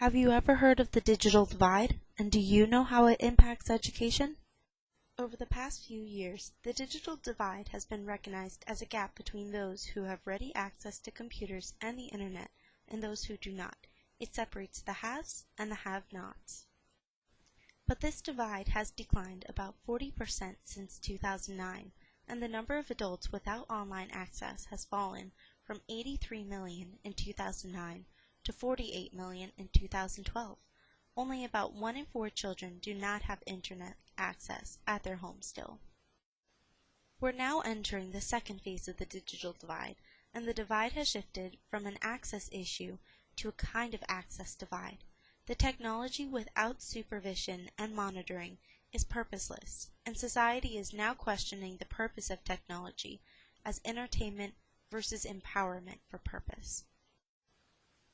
Have you ever heard of the digital divide, and do you know how it impacts education? Over the past few years, the digital divide has been recognized as a gap between those who have ready access to computers and the internet and those who do not. It separates the haves and the have-nots. But this divide has declined about 40% since 2009, and the number of adults without online access has fallen from 83 million in 2009 to 48 million in 2012. Only about 1 in 4 children do not have internet access at their home still. We're now entering the second phase of the digital divide, and the divide has shifted from an access issue to a kind of access divide. The technology without supervision and monitoring is purposeless, and society is now questioning the purpose of technology as entertainment versus empowerment for purpose.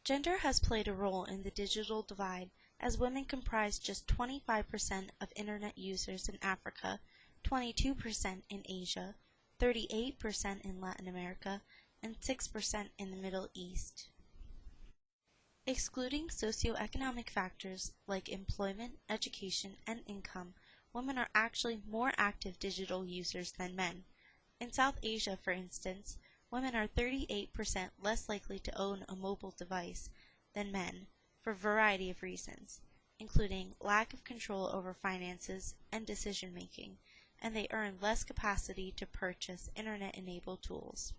Gender has played a role in the digital divide, as women comprise just 25% of internet users in Africa, 22% in Asia, 38% in Latin America, and 6% in the Middle East. Excluding socioeconomic factors like employment, education, and income, women are actually more active digital users than men. In South Asia, for instance, women are 38% less likely to own a mobile device than men for a variety of reasons, including lack of control over finances and decision-making, and they earn less capacity to purchase internet-enabled tools.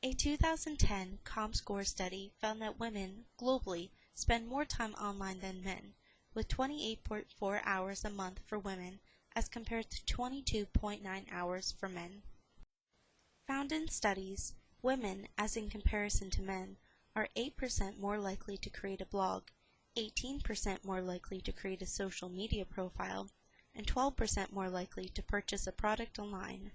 A 2010 ComScore study found that women globally spend more time online than men, with 28.4 hours a month for women as compared to 22.9 hours for men. Found in studies, women, as in comparison to men, are 8% more likely to create a blog, 18% more likely to create a social media profile, and 12% more likely to purchase a product online.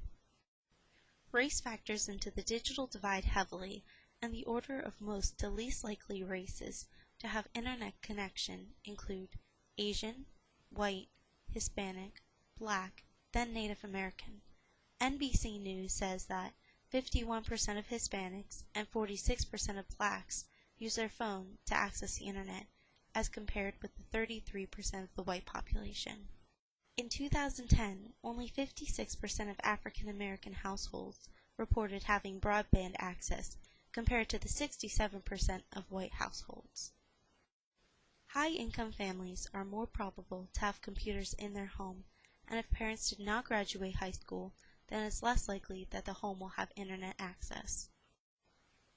Race factors into the digital divide heavily, and the order of most to least likely races to have internet connection include Asian, white, Hispanic, Black, then Native American. NBC News says that 51% of Hispanics and 46% of Blacks use their phone to access the internet, as compared with the 33% of the white population. In 2010, only 56% of African American households reported having broadband access, compared to the 67% of white households. High-income families are more probable to have computers in their home, and if parents did not graduate high school, then it's less likely that the home will have internet access.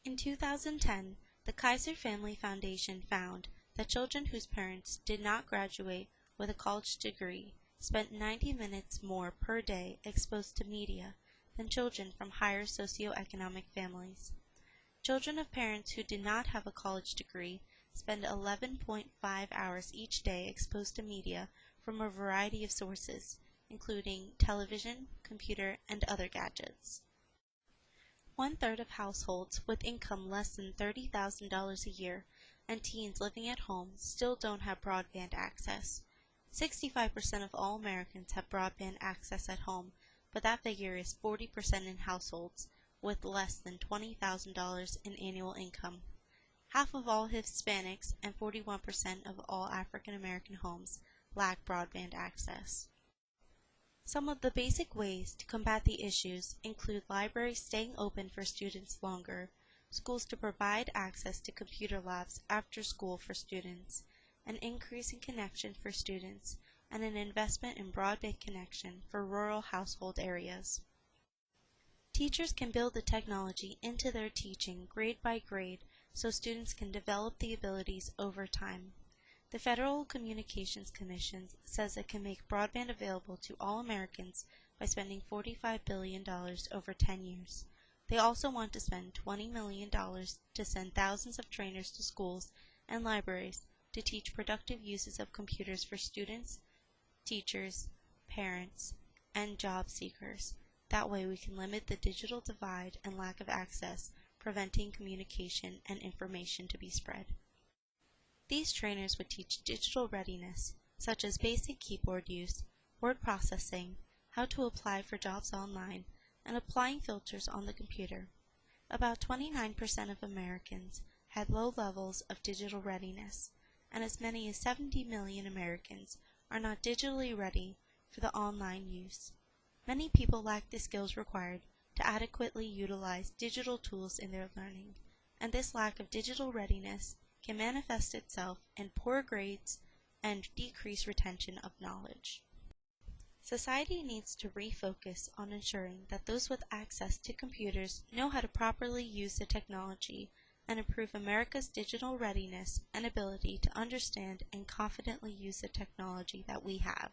In 2010, the Kaiser Family Foundation found that children whose parents did not graduate with a college degree spent 90 minutes more per day exposed to media than children from higher socioeconomic families. Children of parents who did not have a college degree spend 11.5 hours each day exposed to media from a variety of sources, including television, computer, and other gadgets. 1/3 of households with income less than $30,000 a year and teens living at home still don't have broadband access. 65% of all Americans have broadband access at home, but that figure is 40% in households with less than $20,000 in annual income. Half of all Hispanics and 41% of all African American homes lack broadband access. Some of the basic ways to combat the issues include libraries staying open for students longer, schools to provide access to computer labs after school for students, an increase in connection for students, and an investment in broadband connection for rural household areas. Teachers can build the technology into their teaching grade by grade so students can develop the abilities over time. The Federal Communications Commission says it can make broadband available to all Americans by spending $45 billion over 10 years. They also want to spend $20 million to send thousands of trainers to schools and libraries to teach productive uses of computers for students, teachers, parents, and job seekers. That way we can limit the digital divide and lack of access, preventing communication and information to be spread. These trainers would teach digital readiness, such as basic keyboard use, word processing, how to apply for jobs online, and applying filters on the computer. About 29% of Americans had low levels of digital readiness, and as many as 70 million Americans are not digitally ready for the online use. Many people lack the skills required to adequately utilize digital tools in their learning, and this lack of digital readiness can manifest itself in poor grades and decreased retention of knowledge. Society needs to refocus on ensuring that those with access to computers know how to properly use the technology and improve America's digital readiness and ability to understand and confidently use the technology that we have.